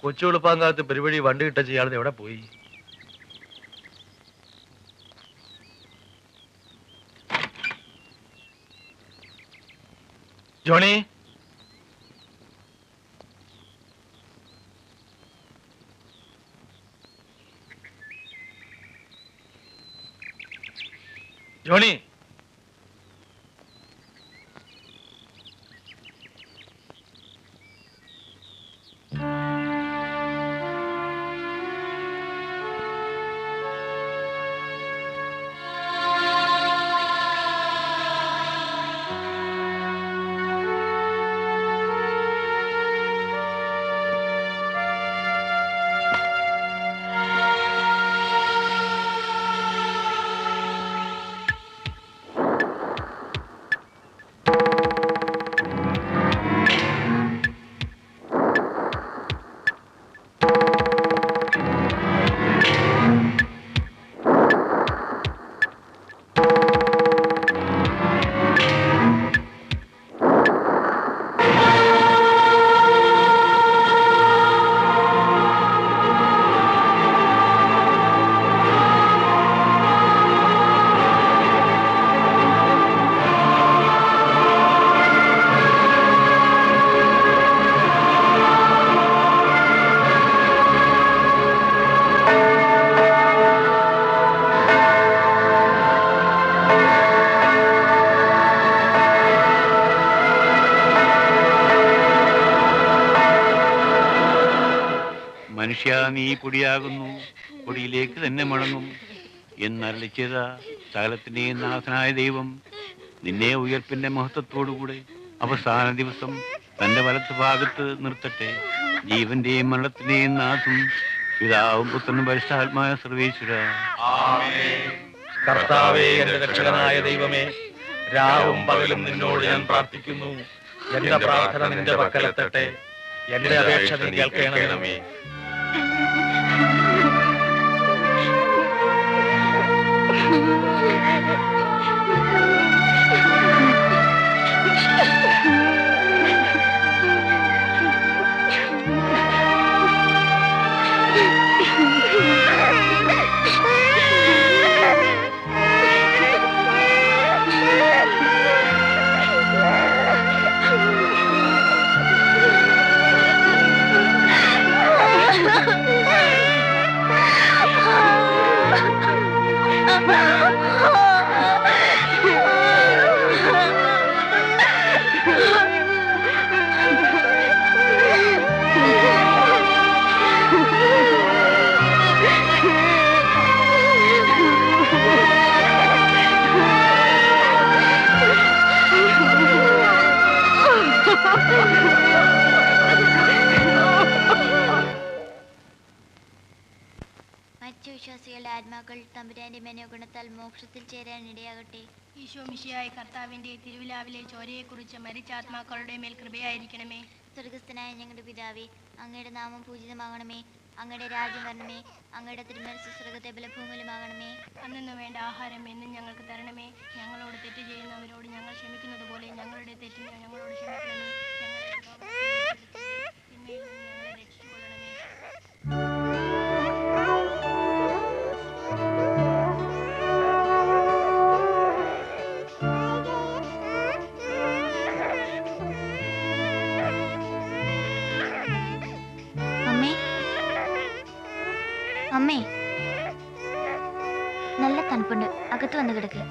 കൊച്ചു എളുപ്പാങ്കാലത്ത് പെരുവഴി വണ്ടി കിട്ട ചെയ്യാതെ എവിടെ പോയി? ജോണി, ജോണി, മനുഷ്യ നീ പൊടിയാകുന്നു, പൊടിയിലേക്ക് തന്നെ മടങ്ങും എന്നരളിച്ചത സകലത്തിന്റെയും നാഥനായ ദൈവം നിന്നെ ഉയർപ്പിന്റെ മഹത്വത്തോടുകൂടെ അവസാന ദിവസം തന്റെ വലത്ത് ഭാഗത്ത് നിർത്തട്ടെ. ജീവന്റെയും മരണത്തിന്റെയും നാഥും പിതാവും പുത്രനും പരിശുദ്ധാത്മായ സർവേശ്വര. കർത്താവേ, എന്റെ രക്ഷകനായ ദൈവമേ, രാവും പകലും നിന്നോട് ഞാൻ പ്രാർത്ഥിക്കുന്നു. എന്റെ പ്രാർത്ഥന നിന്റെ പക്കലെത്തട്ടെ. എന്റെ അപേക്ഷ നീ കേൾക്കണമേ. വിശ്വാസികളുടെ ആത്മാക്കൾ തമ്പുരാന്റെ മനോഗുണത്താൽ മോക്ഷത്തിൽ ചേരാൻ ഇടയാകട്ടെ. ഈശോ മിശിഹായ കർത്താവിന്റെ തിരുവിലാവിലെ ചോരയെക്കുറിച്ച് മരിച്ച ആത്മാക്കളുടെ മേൽ കൃപയായിരിക്കണമേ. സ്വർഗസ്ഥനായ ഞങ്ങളുടെ പിതാവേ, അങ്ങയുടെ നാമം പൂജിതമാകണമേ. അങ്ങയുടെ രാജ്യം വരണമേ. അങ്ങയുടെ തിരുമനസ്സ് സ്വർഗ്ഗത്തെ പോലെ ഭൂമിയിലുമാകണമേ. അന്നു വേണ്ട ആഹാരം എന്നും ഞങ്ങൾക്ക് തരണമേ. ഞങ്ങളോട് തെറ്റ് ചെയ്യുന്നവരോട് ഞങ്ങൾ ക്ഷമിക്കുന്നത് പോലെ ഞങ്ങളുടെ തെറ്റിന് ഞങ്ങളോട് ക്ഷമിക്കണമേ. തിന്മയിൽ നിന്ന് ഞങ്ങളെ രക്ഷിച്ചുകൊള്ളണമേ. അമ്മേ, നല്ല തണുപ്പുണ്ട്, അകത്ത് വന്ന് കിടക്ക്.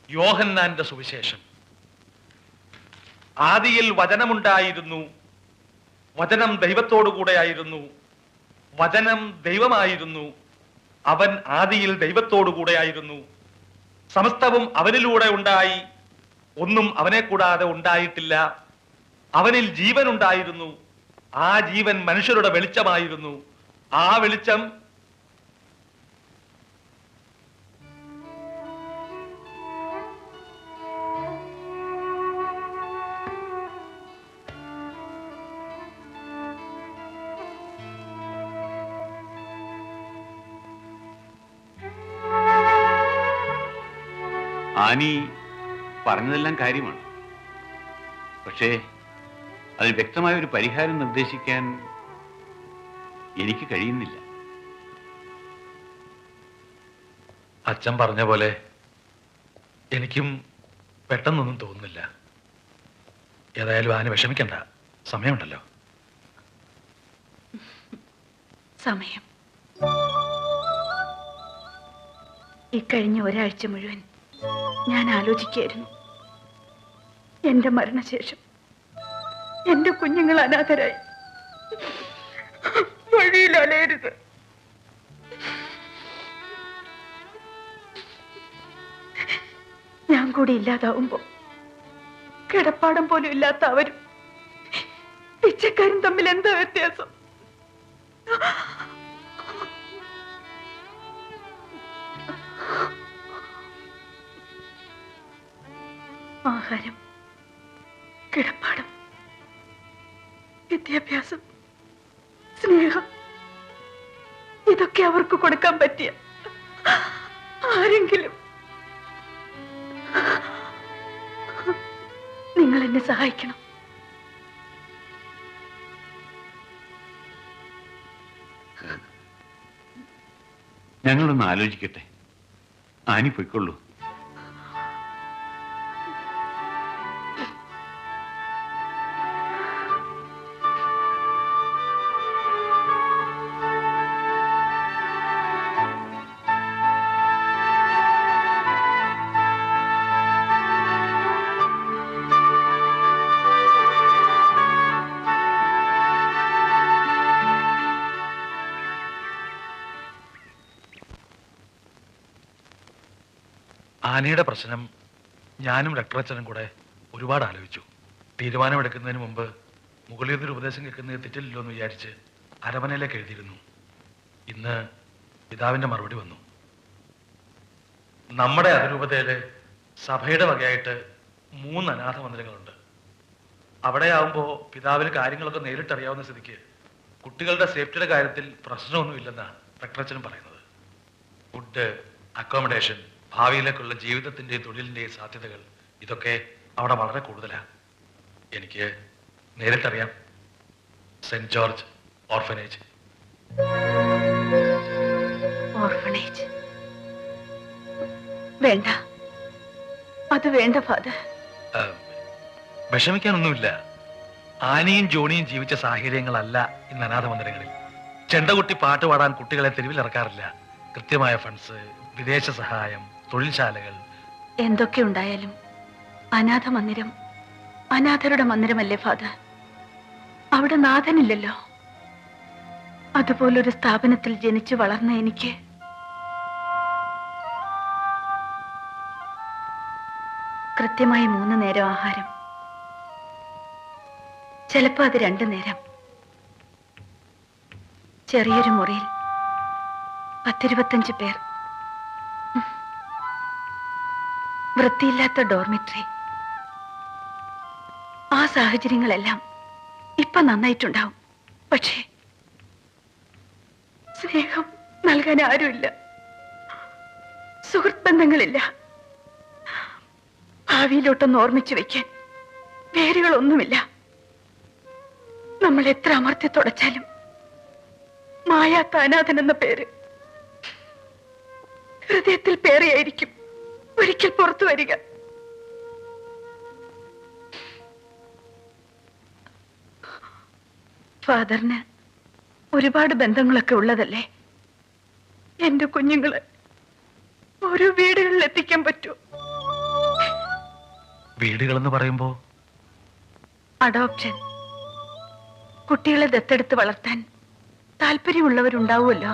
യോഹന്നാന്റെ സുവിശേഷം. ആദിയിൽ വചനമുണ്ടായിരുന്നു, വചനം ദൈവത്തോടുകൂടെയായിരുന്നു, വചനം ദൈവമായിരുന്നു, അവൻ ആദിയിൽ ദൈവത്തോടുകൂടെയായിരുന്നു. സമസ്തവും അവനിലൂടെ ഉണ്ടായി, ഒന്നും അവനെ കൂടാതെ ഉണ്ടായിട്ടില്ല. അവനിൽ ജീവൻ ഉണ്ടായിരുന്നു, ആ ജീവൻ മനുഷ്യരുടെ വെളിച്ചമായിരുന്നു. ആ വെളിച്ചം ആനി പറഞ്ഞതെല്ലാം കാര്യമാണ്. പക്ഷേ അതിന് വ്യക്തമായ ഒരു പരിഹാരം നിർദ്ദേശിക്കാൻ എനിക്ക് കഴിയുന്നില്ല. അച്ഛൻ പറഞ്ഞ പോലെ എനിക്കും പെട്ടെന്നൊന്നും തോന്നുന്നില്ല. ഏതായാലും ആന വിഷമിക്കണ്ട, സമയമുണ്ടല്ലോ. സമയം ഇക്കഴിഞ്ഞ ഒരാഴ്ച മുഴുവൻ ഞാൻ ആലോചിക്കുകയായിരുന്നു. എന്റെ മരണശേഷം എന്റെ കുഞ്ഞുങ്ങൾ അനാഥരായി വഴിയിൽ അലയരുത്. ഞാൻ കൂടി ഇല്ലാതാവുമ്പോ കിടപ്പാടം പോലും ഇല്ലാത്ത അവരും പിച്ചക്കാരും തമ്മിൽ എന്താ വ്യത്യാസം? ആഹാരം, കിടപ്പാടം, വിദ്യാഭ്യാസം, സ്നേഹം, ഇതൊക്കെ അവർക്ക് കൊടുക്കാൻ പറ്റിയ ആരെങ്കിലും നിങ്ങൾ എന്നെ സഹായിക്കണം. ഞങ്ങളൊന്ന് ആലോചിക്കട്ടെ. ആനി പൊയ്ക്കൊള്ളൂ. ആനയുടെ പ്രശ്നം ഞാനും രക്തറച്ചനും കൂടെ ഒരുപാട് ആലോചിച്ചു. തീരുമാനമെടുക്കുന്നതിന് മുമ്പ് മുകളിൽ ഒരു ഉപദേശം കേൾക്കുന്നത് തെറ്റില്ലല്ലോ എന്ന് വിചാരിച്ച് അരമനയിലേക്ക് എഴുതിയിരുന്നു. ഇന്ന് പിതാവിന്റെ മറുപടി വന്നു. നമ്മുടെ അതിരൂപതയില് സഭയുടെ വകയായിട്ട് 3 അനാഥ മന്ദിരങ്ങളുണ്ട്. അവിടെ ആവുമ്പോ പിതാവിന് കാര്യങ്ങളൊക്കെ നേരിട്ടറിയാവുന്ന സ്ഥിതിക്ക് കുട്ടികളുടെ സേഫ്റ്റിയുടെ കാര്യത്തിൽ പ്രശ്നമൊന്നുമില്ലെന്നാണ് രക്തറച്ചനും പറയുന്നത്. ഫുഡ്, അക്കോമഡേഷൻ, ഭാവിയിലേക്കുള്ള ജീവിതത്തിന്റെയും തൊഴിലിന്റെയും സാധ്യതകൾ, ഇതൊക്കെ അവിടെ വളരെ കൂടുതലാണ്. എനിക്ക് നേരിട്ടറിയാം. Saint George orphanage. ഓർഫനേജ് വേണ്ട, അത് വേണ്ട ഫാദർ. വിഷമിക്കാനൊന്നുമില്ല. ആനയും ജോണിയും ജീവിച്ച സാഹചര്യങ്ങളല്ല ഇന്ന് അനാഥ മന്ദിരങ്ങളിൽ. ചെണ്ടകുട്ടി പാട്ട് പാടാൻ കുട്ടികളെ തെരുവിൽ ഇറക്കാറില്ല. കൃത്യമായ ഫണ്ട്സ്, വിദേശ സഹായം, തൊഴിൽശാലകൾ. എന്തൊക്കെ ഉണ്ടായാലും അനാഥ മന്ദിരം അനാഥരുടെ മന്ദിരമല്ലേ ഫാദർ? അവിടെ നാഥനില്ലല്ലോ. അതുപോലൊരു സ്ഥാപനത്തിൽ ജനിച്ചു വളർന്ന എനിക്ക് കൃത്യമായി 3 നേരം ആഹാരം, ചിലപ്പോ അത് 2 നേരം, ചെറിയൊരു മുറിയിൽ 10-25 പേർ, വൃത്തിയില്ലാത്ത ഡോർമിറ്ററി. ആ സാഹചര്യങ്ങളെല്ലാം ഇപ്പൊ നന്നായിട്ടുണ്ടാവും. പക്ഷേ സ്നേഹം നൽകാൻ ആരുമില്ല, സുഹൃത്ത് ബന്ധങ്ങളില്ല, ഭാവിയിലോട്ടൊന്ന് ഓർമ്മിച്ചു വെക്കാൻ വേരുകളൊന്നുമില്ല. നമ്മൾ എത്ര അമർത്തി തുടച്ചാലും മായാത്ത അനാഥൻ എന്ന പേര് ഹൃദയത്തിൽ പേറിയായിരിക്കും ഒരിക്കൽ പുറത്തു വരിക. ഫാദറിന് ഒരുപാട് ബന്ധങ്ങളൊക്കെ ഉള്ളതല്ലേ? എന്റെ കുഞ്ഞുങ്ങളെ ഓരോ വീടുകളിൽ എത്തിക്കാൻ പറ്റുമോ? വീടുകളെന്ന് പറയുമ്പോ അഡോപ്ഷൻ, കുട്ടികളെ ദത്തെടുത്ത് വളർത്താൻ താല്പര്യമുള്ളവരുണ്ടാവുമല്ലോ.